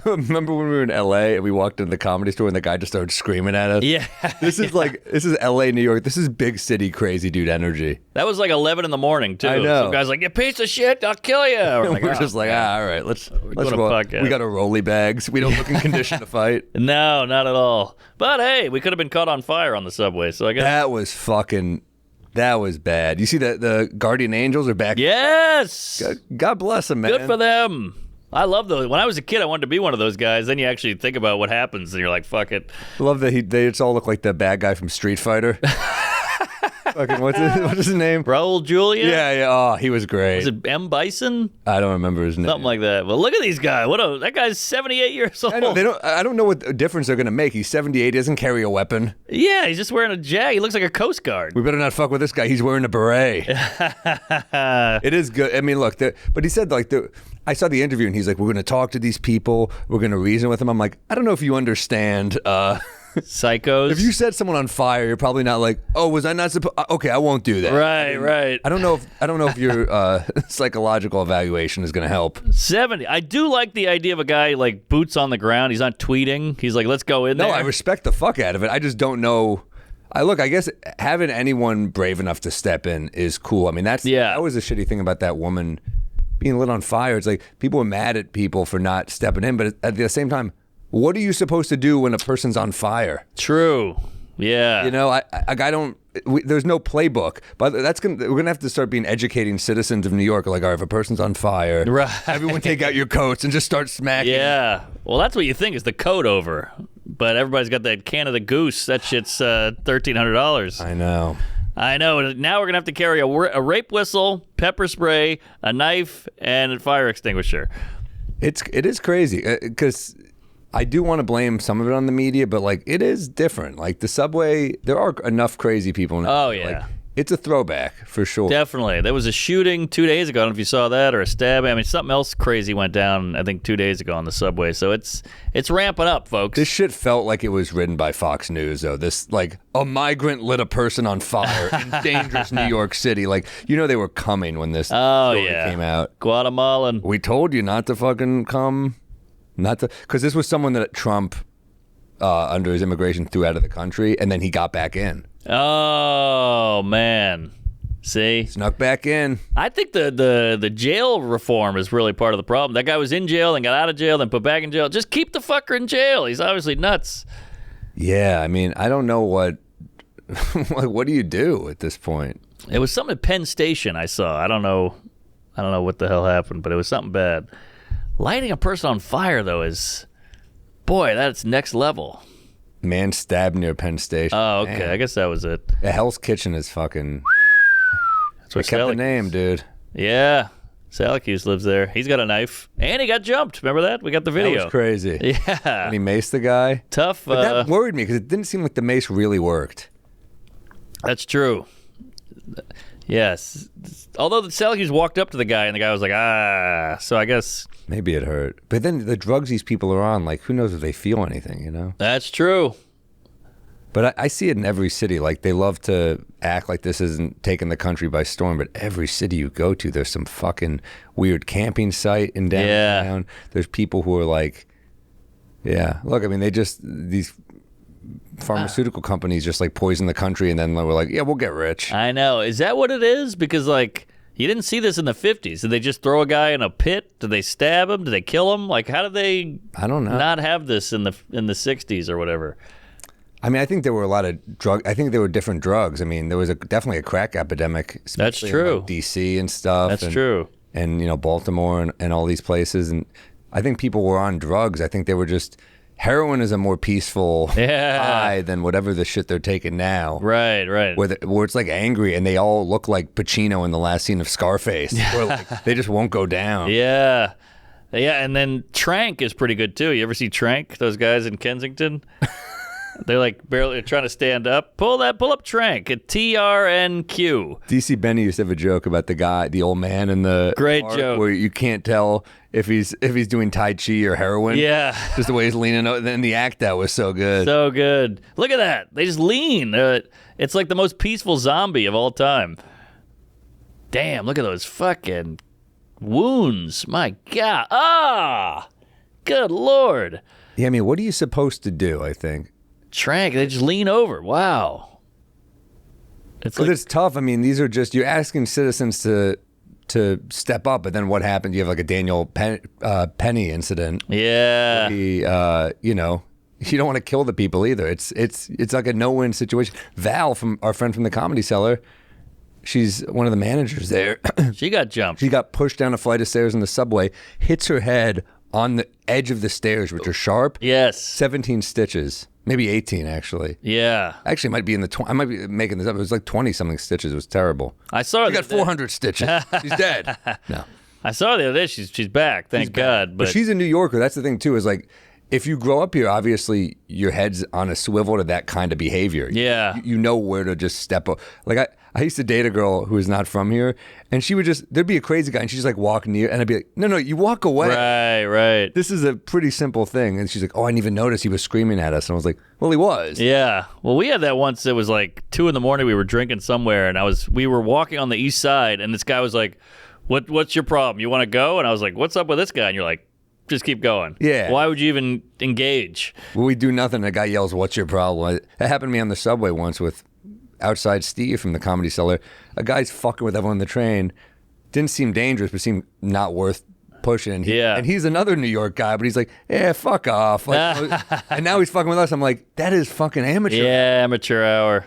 Remember when we were in LA and we walked into the Comedy Store and the guy just started screaming at us? Yeah. This is LA, New York. This is big city crazy dude energy. That was like 11 in the morning, too. I know. Some guy's like, you piece of shit, I'll kill you. We're just like, all right, let's go. We got our rolly bags. We don't look in condition to fight. No, not at all. But hey, we could have been caught on fire on the subway, so I guess. That was bad. You see that the Guardian Angels are back? Yes! God bless them, man. Good for them. I love those. When I was a kid, I wanted to be one of those guys. Then you actually think about what happens, and you're like, fuck it. I love that they just all look like the bad guy from Street Fighter. Fucking what's his name? Raul Julia? Yeah. Oh, he was great. Was it M. Bison? I don't remember his name. Something like that. Well, look at these guys. That guy's 78 years old. I know, I don't know what difference they're going to make. He's 78. He doesn't carry a weapon. Yeah, he's just wearing a jag. He looks like a Coast Guard. We better not fuck with this guy. He's wearing a beret. It is good. I mean, look, but he said, I saw the interview, and he's like, we're going to talk to these people. We're going to reason with them. I'm like, I don't know if you understand. Psychos. If you set someone on fire, you're probably not like, oh, was I not supposed? Okay, I won't do that. Right. I don't know if your psychological evaluation is going to help. 70. I do like the idea of a guy like boots on the ground. He's not tweeting. He's like, let's go in there. No, I respect the fuck out of it. I just don't know. I guess having anyone brave enough to step in is cool. I mean, that was the shitty thing about that woman being lit on fire. It's like people were mad at people for not stepping in, but at the same time, what are you supposed to do when a person's on fire? True. Yeah. You know, there's no playbook, but we're gonna have to start being educating citizens of New York. Like, all right, if a person's on fire, right, everyone take out your coats and just start smacking. Yeah. Well, that's what you think is the coat over, but everybody's got that Canada Goose. That shit's $1,300. I know. Now we're gonna have to carry a rape whistle, pepper spray, a knife, and a fire extinguisher. It is crazy because I do want to blame some of it on the media, but like it is different. Like the subway, there are enough crazy people. Oh yeah, like, it's a throwback for sure. Definitely. There was a shooting 2 days ago. I don't know if you saw that, or a stabbing. I mean, something else crazy went down, I think 2 days ago on the subway. So it's ramping up, folks. This shit felt like it was written by Fox News, though. This, like, a migrant lit a person on fire in dangerous New York City. Like, they were coming when this story came out. Guatemalan. We told you not to fucking come. Because this was someone that Trump, under his immigration, threw out of the country, and then he got back in. Oh, man. See? Snuck back in. I think the jail reform is really part of the problem. That guy was in jail, then got out of jail, then put back in jail. Just keep the fucker in jail. He's obviously nuts. Yeah, I mean, I don't know what what do you do at this point? It was something at Penn Station I saw. I don't know what the hell happened, but it was something bad. Lighting a person on fire, though, that's next level. Man stabbed near Penn Station. Oh, okay. Man. I guess that was it. The Hell's Kitchen is fucking... That's what kept the name, dude. Yeah. Syracuse lives there. He's got a knife. And he got jumped. Remember that? We got the video. That was crazy. Yeah. And he maced the guy. Tough. But that worried me because it didn't seem like the mace really worked. That's true. Yes. Although the Syracuse walked up to the guy and the guy was like, so I guess... Maybe it hurt. But then the drugs these people are on, like, who knows if they feel anything, That's true. But I see it in every city. Like, they love to act like this isn't taking the country by storm, but every city you go to, there's some fucking weird camping site in downtown. Yeah. There's people who are like, look, I mean, these pharmaceutical companies just, like, poison the country, and then we're like, yeah, we'll get rich. I know. Is that what it is? Because, like... You didn't see this in the 50s. Did they just throw a guy in a pit? Did they stab him? Did they kill him? Like, how did they I don't know. Not have this in the 60s or whatever? I mean, I think there were a lot of I think there were different drugs. I mean, there was definitely a crack epidemic. That's true. In, like, D.C. and stuff. That's true. And, Baltimore and all these places. And I think people were on drugs. I think they were just... Heroin is a more peaceful high than whatever the shit they're taking now. Right. Where it's like angry and they all look like Pacino in the last scene of Scarface. Where like, they just won't go down. Yeah. Yeah, and then Trank is pretty good too. You ever see Trank? Those guys in Kensington? They're like barely trying to stand up. Pull up Trank at TRNQ. DC Benny used to have a joke about the old man in the great park joke where you can't tell if he's doing Tai Chi or heroin. Yeah, just the way he's leaning. Then the act out was so good. So good. Look at that. They just lean. It's like the most peaceful zombie of all time. Damn! Look at those fucking wounds. My God. Good Lord. Yeah, I mean, what are you supposed to do, I think? Trank, they just lean over. Wow. It's tough. I mean, these are just, you're asking citizens to step up, but then what happens? You have like a Daniel Penny incident. Yeah. You know, you don't want to kill the people either. It's like a no-win situation. Val, from our friend from the Comedy Cellar, she's one of the managers there. She got jumped. She got pushed down a flight of stairs in the subway, hits her head on the edge of the stairs, which are sharp. Yes. 17 stitches. Maybe 18, actually. Yeah. Actually, it might be in the 20. I might be making this up. It was like 20-something stitches. It was terrible. I saw her. She got 400 stitches. She's dead. No. I saw her the other day. She's back. Thank God. But she's a New Yorker. That's the thing, too, is like, if you grow up here, obviously, your head's on a swivel to that kind of behavior. Yeah. You know where to just step up. Like, I used to date a girl who was not from here, and she would just, there'd be a crazy guy, and she'd just like walk near, and I'd be like, no, you walk away. Right. This is a pretty simple thing. And she's like, oh, I didn't even notice he was screaming at us. And I was like, well, he was. Yeah. Well, we had that once. It was like 2 a.m. We were drinking somewhere, and we were walking on the east side, and this guy was like, what's your problem? You want to go? And I was like, what's up with this guy? And you're like, just keep going. Yeah. Why would you even engage? Well, we do nothing. A guy yells, what's your problem? That happened to me on the subway once with outside Steve from the Comedy Cellar. A guy's fucking with everyone on the train. Didn't seem dangerous, but seemed not worth pushing. And he's another New York guy, but he's like, yeah, fuck off. Like, and now he's fucking with us. I'm like, that is fucking amateur. Yeah, amateur hour.